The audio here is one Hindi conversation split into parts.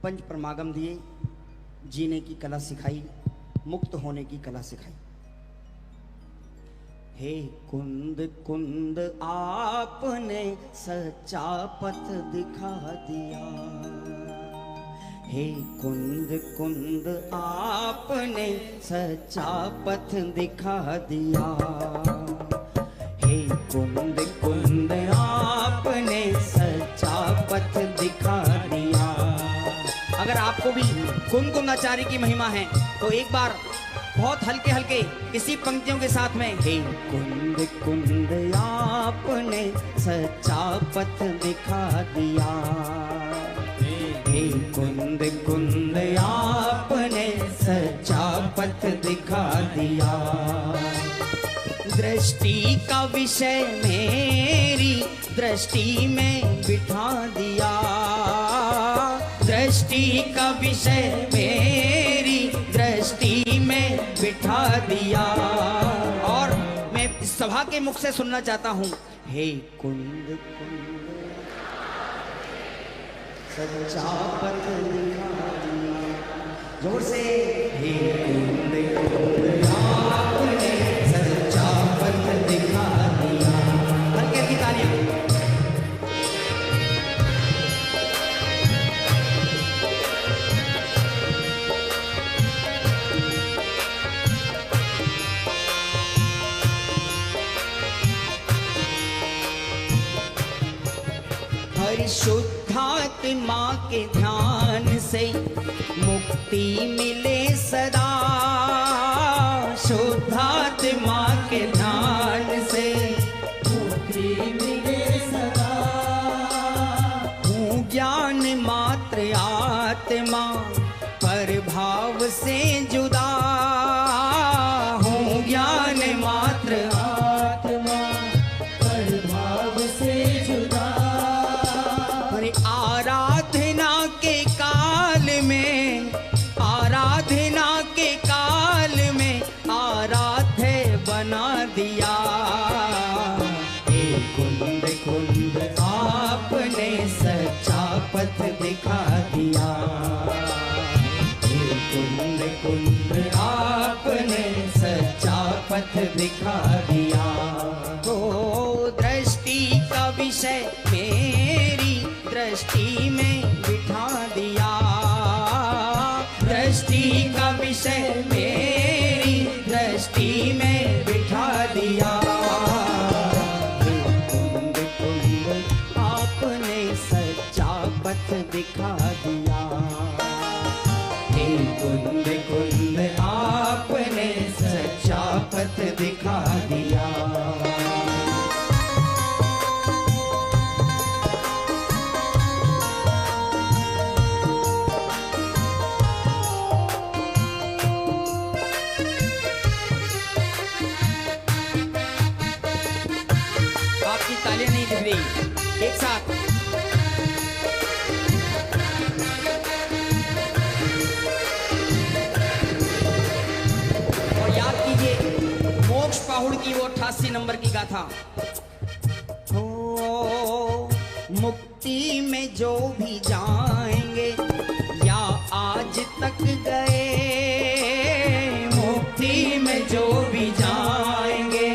पंच परमागम दिए, जीने की कला सिखाई, मुक्त होने की कला सिखाई। हे कुंद कुंद आपने सच्चा पथ दिखा दिया, हे कुंद कुंद आपने सच्चा पथ दिखा दिया, हे कुंद कुंद आपने सच्चा पथ दिखा दिया। अगर आपको भी कुंद कुंदाचार्य की महिमा है तो एक बार बहुत हल्के हल्के इसी पंक्तियों के साथ में, हे कुंद कुंद आपने सच्चा पथ दिखा दिया, हे कुंद कुंद आपने सच्चा पथ दिखा दिया। दृष्टि का विषय मेरी दृष्टि में बिठा दिया, दृष्टि का विषय मेरी दृष्टि में बिठा दिया। और मैं इस सभा के मुख से सुनना चाहता हूं, हे कुंद कुंद सच्चा पथ दिखा दिया। जोर से, हे कुंद कुंद आपने सच्चा पथ दिखा दिया। हल्के की तालियां। शुद्धात्मा के ध्यान से मुक्ति मिले सदा, शुद्धात्मा के ध्यान से मुक्ति मिले सदा। हूँ ज्ञान मात्र आत्मा पर भाव से जुदा, हूँ ज्ञान मात्र आत्मा पर भाव से जुदा। आराधना के काल में, आराधना के काल में आराध्य बना दिया, हे कुंद कुंद आपने सच्चा पथ दिखा दिया, हे कुंद कुंद आपने सच्चा पथ दिखा दिया। ओ दृष्टि का विषय मेरी दृष्टि में बिठा दिया, दृष्टि का विषय मेरी दृष्टि में बिठा दिया। कुंद कुंद आपने सच्चा पथ दिखा दिया, हे कुंद कुंद आपने सच्चा पथ दिखा दिया। तालियां नहीं दिख रही, एक साथ। और याद कीजिए मोक्ष पाहुड़ की वो 88 नंबर की गाथा। ओ मुक्ति में जो भी जाएंगे या आज तक गए, मुक्ति में जो भी जाएंगे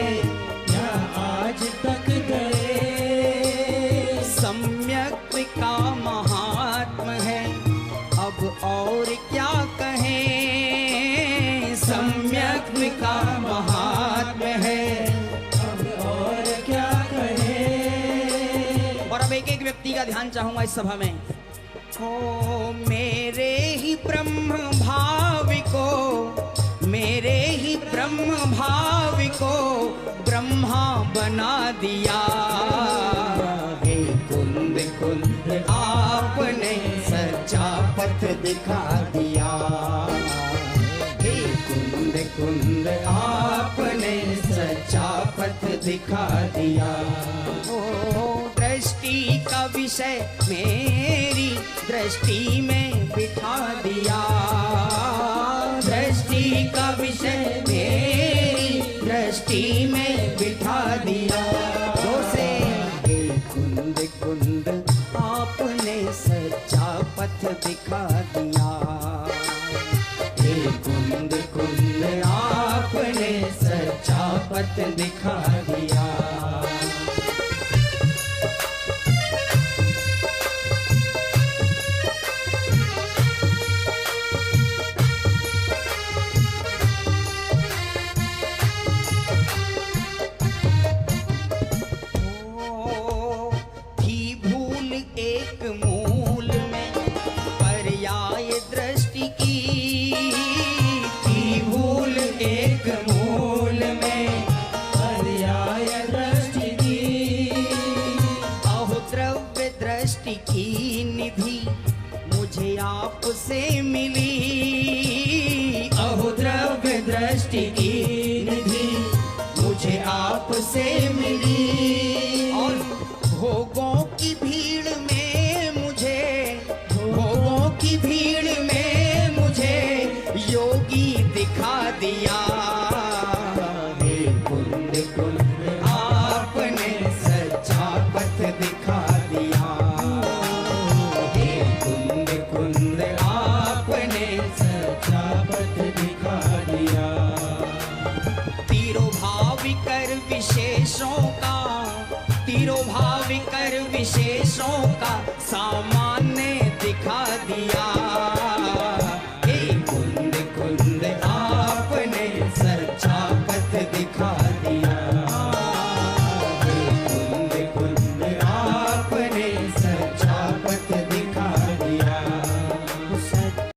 या आज तक गए, का महात्म है अब और क्या कहें, सम्यक का महात्म है अब और क्या कहें। और अब एक एक व्यक्ति का ध्यान चाहूंगा इस सभा में। ओ मेरे ही ब्रह्म भाव को, मेरे ही ब्रह्म भाव को ब्रह्मा बना दिया, कुंद कुंद आपने सच्चा पथ दिखा दिया, हे कुंद कुंद आपने सच्चा पथ दिखा दिया। ओ दृष्टि का विषय मेरी दृष्टि में बिठा दिया, दृष्टि का विषय मेरी दृष्टि में बिठा दिया। तो से कुंद कुंद आपने सच्चा सच्चा पथ दिखा दिया। हे कुंद कुंद आपने सच्चा पथ दिखा दिया। एक मूल में पर्याय दृष्टि की, थी भूल एक मूल में पर्याय दृष्टि की। अहो द्रव्य दृष्टि की निधि मुझे आपसे मिली। अहो द्रव्य दृष्टि की निधि मुझे आपसे मिली। और भोगों की भीड़ में मुझे, भोगों की भीड़ में मुझे योगी दिखा दिया। हे कुंद कुंद आपने सच्चा पथ दिखा दिया। हे कुंद कुंद आपने सच्चा पथ दिखा दिया। तीरों भावी कर विशेषों का, तीरों भावी कर विशेषों का सामान्य दिखा दिया।